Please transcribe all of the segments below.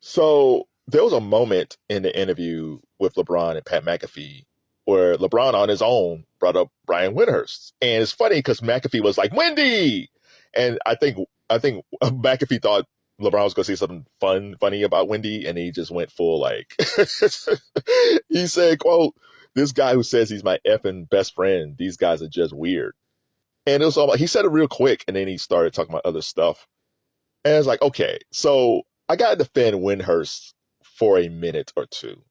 So there was a moment in the interview with LeBron and Pat McAfee where LeBron on his own brought up Brian Windhorst. And it's funny because McAfee was like, Wendy! And I think McAfee thought LeBron was going to say something funny about Wendy, and he just went full like, he said, quote, this guy who says he's my effing best friend, these guys are just weird. And it was all about, he said it real quick, and then he started talking about other stuff. And it's like, okay, so I got to defend Windhorst for a minute or two.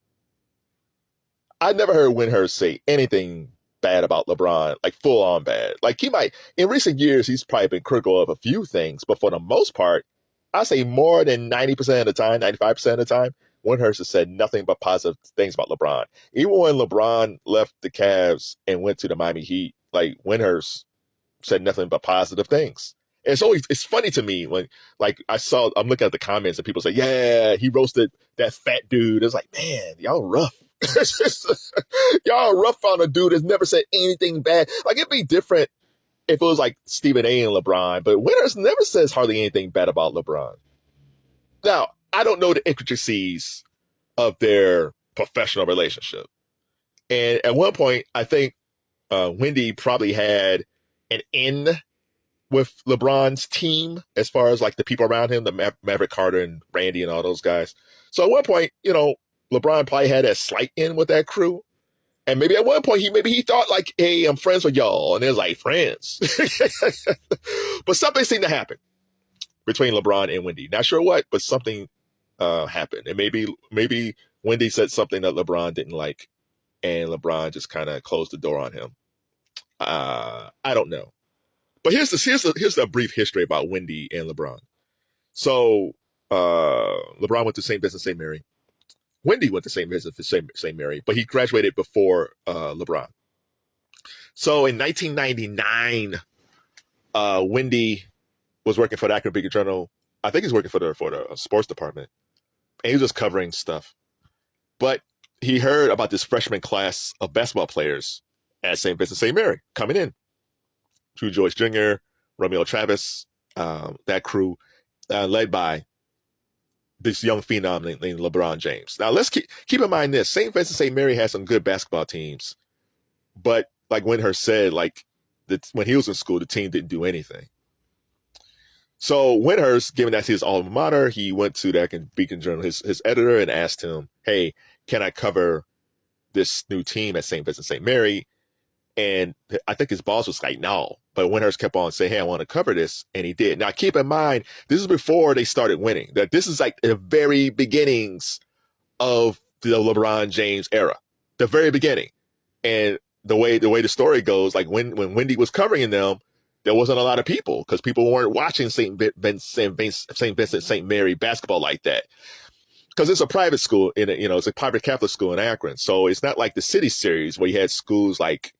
I never heard Windhorst say anything bad about LeBron, like full on bad. Like he might, in recent years, he's probably been critical of a few things, but for the most part, I say more than 90% of the time, 95% of the time, Windhorst has said nothing but positive things about LeBron. Even when LeBron left the Cavs and went to the Miami Heat, like Windhorst said nothing but positive things. And it's funny to me when like I'm looking at the comments and people say, yeah, he roasted that fat dude. It's like, man, y'all rough. Y'all rough on a dude that's never said anything bad. Like it'd be different if it was like Stephen A and LeBron, but Winters never says hardly anything bad about LeBron. Now, I don't know the intricacies of their professional relationship. And at one point, I think Wendy probably had an in with LeBron's team as far as like the people around him, the Maverick Carter and Randy and all those guys. So at one point, LeBron probably had a slight in with that crew. And maybe at one point he thought like, hey, I'm friends with y'all. And it was like friends. But something seemed to happen between LeBron and Wendy. Not sure what, but something happened. And maybe Wendy said something that LeBron didn't like. And LeBron just kind of closed the door on him. I don't know. But here's the brief history about Wendy and LeBron. So LeBron went to St. Vincent-St. Mary. Wendy went to St. Mary, but he graduated before LeBron. So in 1999, Wendy was working for the Akron Beacon Journal. I think he's working for the sports department, and he was just covering stuff. But he heard about this freshman class of basketball players at St. Vincent-St. Mary coming in. Drew Joyce Jr., Romeo Travis, that crew, led by this young phenom named LeBron James. Now, let's keep in mind this. St. Vincent-St. Mary has some good basketball teams, but like Windhorst said, like when he was in school, the team didn't do anything. So Windhorst, given that's his alma mater, he went to the Akron Beacon Journal, his editor, and asked him, hey, can I cover this new team at St. Vincent-St. Mary? And I think his boss was like, no. But Windhorst kept on saying, hey, I want to cover this. And he did. Now, keep in mind, this is before they started winning. That this is like the very beginnings of the LeBron James era. The very beginning. And the way the story goes, like when Wendy was covering them, there wasn't a lot of people because people weren't watching St. Vincent-St. Mary basketball like that. Because it's a private school, it's a private Catholic school in Akron. So it's not like the City Series where you had schools like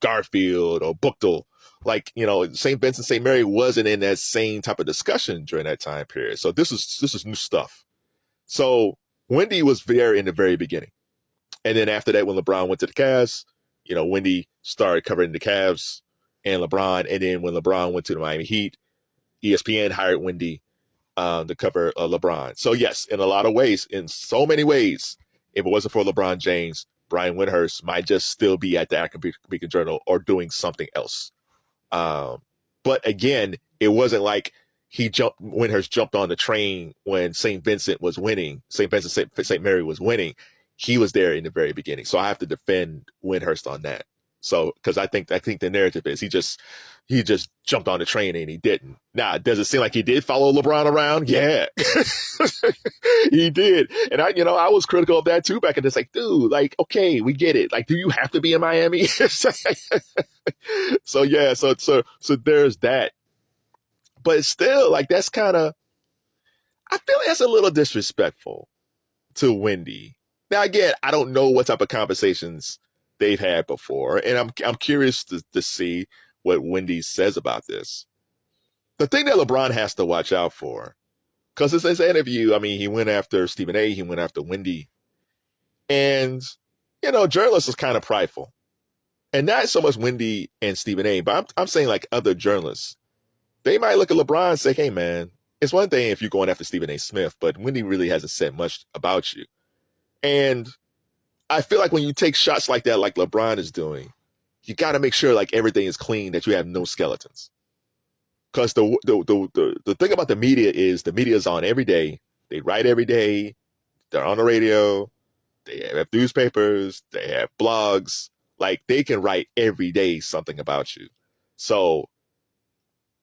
Garfield or Buchtel. Like, St. Vincent-St. Mary wasn't in that same type of discussion during that time period. So this is new stuff. So Wendy was there in the very beginning. And then after that, when LeBron went to the Cavs, Wendy started covering the Cavs and LeBron. And then when LeBron went to the Miami Heat, ESPN hired Wendy to cover LeBron. So yes, in a lot of ways, in so many ways, if it wasn't for LeBron James, Brian Windhorst might just still be at the Akron Beacon Journal or doing something else. But again, it wasn't like Windhorst jumped on the train when St. Vincent was winning. St. Vincent-St. Mary was winning. He was there in the very beginning. So I have to defend Windhorst on that. So, because I think the narrative is he just jumped on the train and he didn't. Now, does it seem like he did follow LeBron around? Yeah, he did. And I was critical of that too back in this. Like, dude, like, okay, we get it. Like, do you have to be in Miami? So yeah, so there's that. But it's still like that's kind of. I feel like that's a little disrespectful to Wendy. Now again, I don't know what type of conversations they've had before. And I'm curious to see what Wendy says about this. The thing that LeBron has to watch out for, because it's his interview, I mean, he went after Stephen A., he went after Wendy. And, journalists is kind of prideful. And not so much Wendy and Stephen A., but I'm saying like other journalists. They might look at LeBron and say, hey, man, it's one thing if you're going after Stephen A. Smith, but Wendy really hasn't said much about you. And I feel like when you take shots like that, like LeBron is doing, you got to make sure like everything is clean, that you have no skeletons. Because the thing about the media is the media is on every day. They write every day. They're on the radio. They have newspapers. They have blogs. Like, they can write every day something about you. So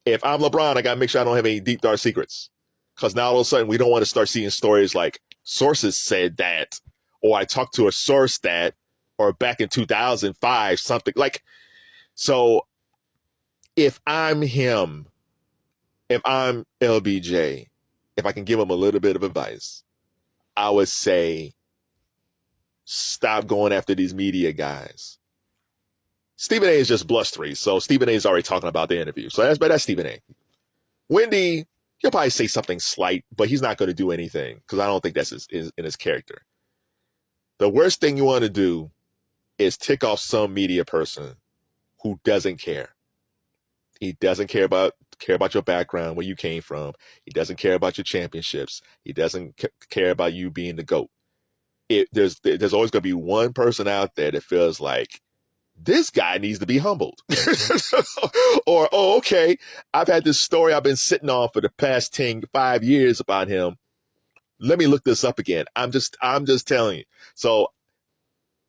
if I'm LeBron, I got to make sure I don't have any deep, dark secrets. Because now all of a sudden we don't want to start seeing stories like sources said that, or I talked to a source that, or back in 2005, something like. So if I'm him, if I'm LBJ, if I can give him a little bit of advice, I would say stop going after these media guys. Stephen A is just blustery, so Stephen A is already talking about the interview. So that's Stephen A. Wendy, he'll probably say something slight, but he's not going to do anything because I don't think that's in his character. The worst thing you want to do is tick off some media person who doesn't care. He doesn't care about your background, where you came from. He doesn't care about your championships. He doesn't care about you being the GOAT. There's always going to be one person out there that feels like this guy needs to be humbled. Or, oh, okay, I've had this story I've been sitting on for the past 5 years about him. Let me look this up again. I'm just telling you. So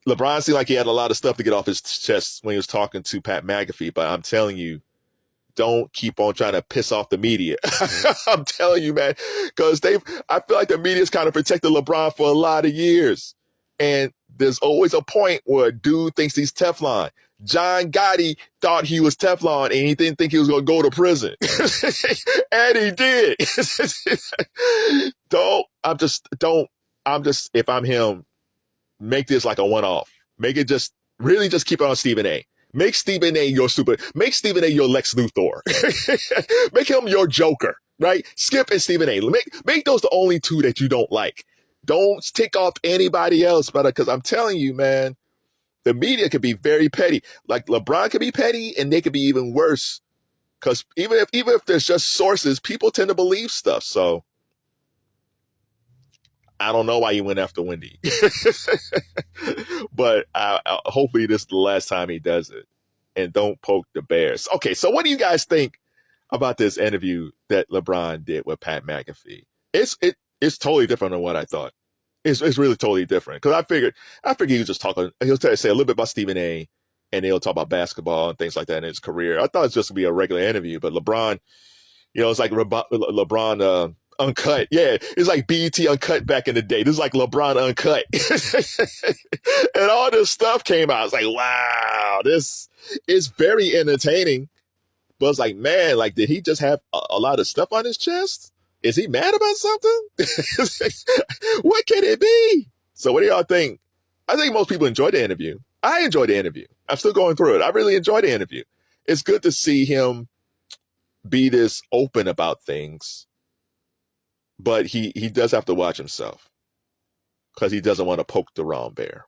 LeBron seemed like he had a lot of stuff to get off his chest when he was talking to Pat McAfee, but I'm telling you, don't keep on trying to piss off the media. I'm telling you, man, because I feel like the media's kind of protected LeBron for a lot of years. And there's always a point where a dude thinks he's Teflon. John Gotti thought he was Teflon and he didn't think he was going to go to prison. And he did. If I'm him, make this like a one-off. Make it just keep it on Stephen A. Make Stephen A your Lex Luthor. Make him your Joker, right? Skip and Stephen A. Make those the only two that you don't like. Don't tick off anybody else, brother, because I'm telling you, man, the media could be very petty. Like LeBron could be petty, and they could be even worse. Because even if there's just sources, people tend to believe stuff. So I don't know why you went after Wendy. But hopefully this is the last time he does it. And don't poke the bears. Okay, so what do you guys think about this interview that LeBron did with Pat McAfee? It's totally different than what I thought. It's really totally different. Because I figured he was just talking, say a little bit about Stephen A. and he'll talk about basketball and things like that in his career. I thought it was just going to be a regular interview, but LeBron, it's like LeBron Uncut. Yeah, it's like BET Uncut back in the day. This is like LeBron Uncut. And all this stuff came out. It's like, wow, this is very entertaining. But it's like, man, like, did he just have a lot of stuff on his chest? Is he mad about something? What can it be? So what do y'all think? I think most people enjoyed the interview. I enjoyed the interview. I'm still going through it. I really enjoyed the interview. It's good to see him be this open about things. But he does have to watch himself because he doesn't want to poke the wrong bear.